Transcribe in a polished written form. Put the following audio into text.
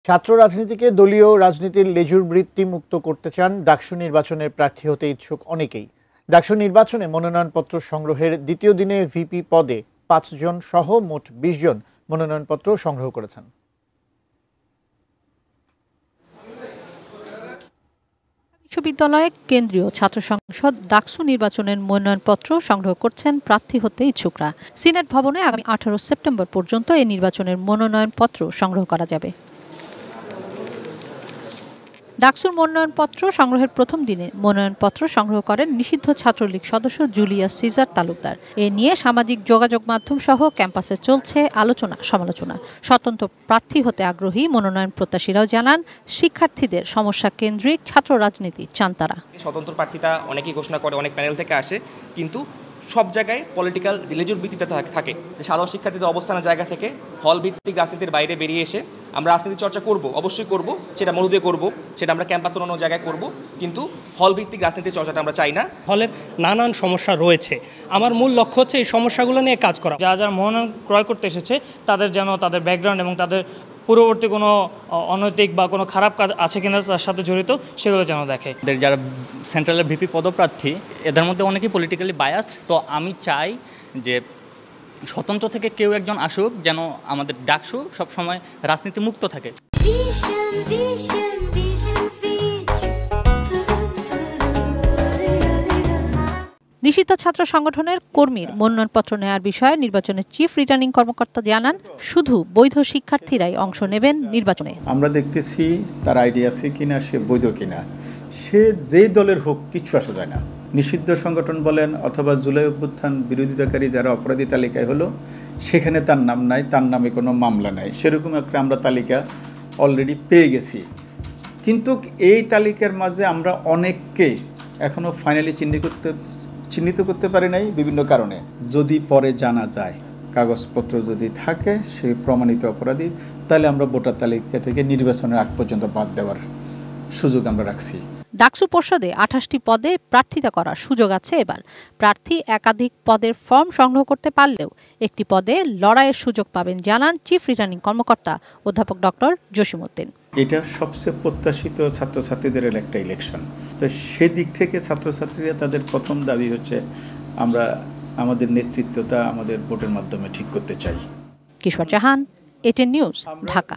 ছাত্র রাজনীতিকে দলীয় রাজনীতির লেজুর বৃত্তি মুক্ত করতে চান ডাকসু নির্বাচনের প্রার্থী হতে ইচ্ছুক অনেকেই। ডাকসু নির্বাচনে মনোনয়নপত্র সংগ্রহের দ্বিতীয় দিনে ভিপি পদে ৫ জন সহ মোট ২০ জন মনোনয়নপত্র সংগ্রহ করেছেন। বিশ্ববিদ্যালয়ে কেন্দ্রীয় ছাত্র সংসদ ডাকসু নির্বাচনের মনোনয়নপত্র সংগ্রহ করছেন প্রার্থী হতে ইচ্ছুকরা। সিনেট ভবনে আগামী ১৮ সেপ্টেম্বর পর্যন্ত এই নির্বাচনের মনোনয়নপত্র সংগ্রহ করা যাবে। ডাকসুর মনোনয়নপত্র সংগ্রহের প্রথম দিনে মনোনয়নপত্র সংগ্রহ করেন নিষিদ্ধ ছাত্রলীগ সদস্য জুলিয়াস সিজার তালুকদার। এ নিয়ে সামাজিক যোগাযোগ মাধ্যম সহ ক্যাম্পাসে চলছে আলোচনা সমালোচনা। স্বতন্ত্র প্রার্থী হতে আগ্রহী মনোনয়ন প্রত্যাশীরাও জানান, শিক্ষার্থীদের সমস্যা কেন্দ্রিক ছাত্র রাজনীতি চান তারা। স্বতন্ত্র প্রার্থীতা অনেকেই ঘোষণা করে, অনেক প্যানেল থেকে আসে, কিন্তু সব জায়গায় পলিটিক্যাল যে লেজুর ভিত্তিতে থাকে, যে সাধারণ শিক্ষার্থীদের অবস্থানের জায়গা থেকে হল ভিত্তিক রাজনীতির বাইরে বেরিয়ে এসে আমরা রাজনীতি চর্চা করব, অবশ্যই করব, সেটা মরুদে করব, সেটা আমরা ক্যাম্পাসের অন্য জায়গায় করব, কিন্তু হল ভিত্তিক রাজনীতির চর্চাটা আমরা চাই না। হলের নানান সমস্যা রয়েছে, আমার মূল লক্ষ্য হচ্ছে এই সমস্যাগুলো নিয়ে কাজ করা। যারা মনোনয়ন ক্রয় করতে এসেছে তাদের যেন তাদের ব্যাকগ্রাউন্ড এবং তাদের পূর্ববর্তী কোনো অনৈতিক বা কোনো খারাপ কাজ আছে কিনা তার সাথে জড়িত সেগুলো যেন দেখে। যারা সেন্ট্রালের ভিপি পদপ্রার্থী এদের মধ্যে অনেকেই পলিটিক্যালি বায়াসড, তো আমি চাই যে স্বতন্ত্র থেকে কেউ একজন আসুক, যেন আমাদের ডাকসু সবসময় রাজনীতি মুক্ত থাকে। নিষিদ্ধ ছাত্র সংগঠনের কর্মীর মনোনয়নপত্র নেওয়ার বিষয়ে নির্বাচনের চিফ রিটার্নিং কর্মকর্তা জানান, শুধু বৈধ শিক্ষার্থীরাই অংশ নেবেন নির্বাচনে। আমরা দেখতেছি তার আইডিয়া আছে কিনা, সে বৈধ কিনা, সে যেই দলের হোক কিছু আসা যায় না। নিষিদ্ধ সংগঠন বলেন অথবা জুলাই অভ্যুত্থান বিরোধিতাকারী যারা অপরাধী তালিকায় হলো, সেখানে তার নাম নাই, তার নামে কোনো মামলা নাই, সেরকম একটা আমরা তালিকা অলরেডি পেয়ে গেছি। কিন্তু এই তালিকার মাঝে আমরা অনেককে এখনও ফাইনালি চিহ্নিত করতে পারি নাই বিভিন্ন কারণে। যদি পরে জানা যায় কাগজপত্র যদি থাকে সে প্রমাণিত অপরাধী, তাহলে আমরা ভোটার তালিকা থেকে নির্বাচনের আগ পর্যন্ত বাদ দেওয়ার সুযোগ আমরা রাখছি। ডাকসু পর্ষদে ২৮টি পদে প্রার্থিতা করার সুযোগ আছে এবার। প্রার্থী একাধিক পদের ফর্ম সংগ্রহ করতে পারলেও একটি পদে লড়াইয়ের সুযোগ পাবেন জানান চিফ রিটার্নিং কর্মকর্তা অধ্যাপক ডক্টর জসিমউদ্দিন। এটা সবচেয়ে প্রত্যাশিত ছাত্রছাত্রীদের একটা ইলেকশন, তো সেদিক থেকে ছাত্রছাত্রীরা তাদের প্রথম দাবি হচ্ছে আমরা আমাদের নেতৃত্বটা আমাদের ভোটের মাধ্যমে ঠিক করতে চাই। কিশোর জাহান, এটিএন নিউজ, ঢাকা।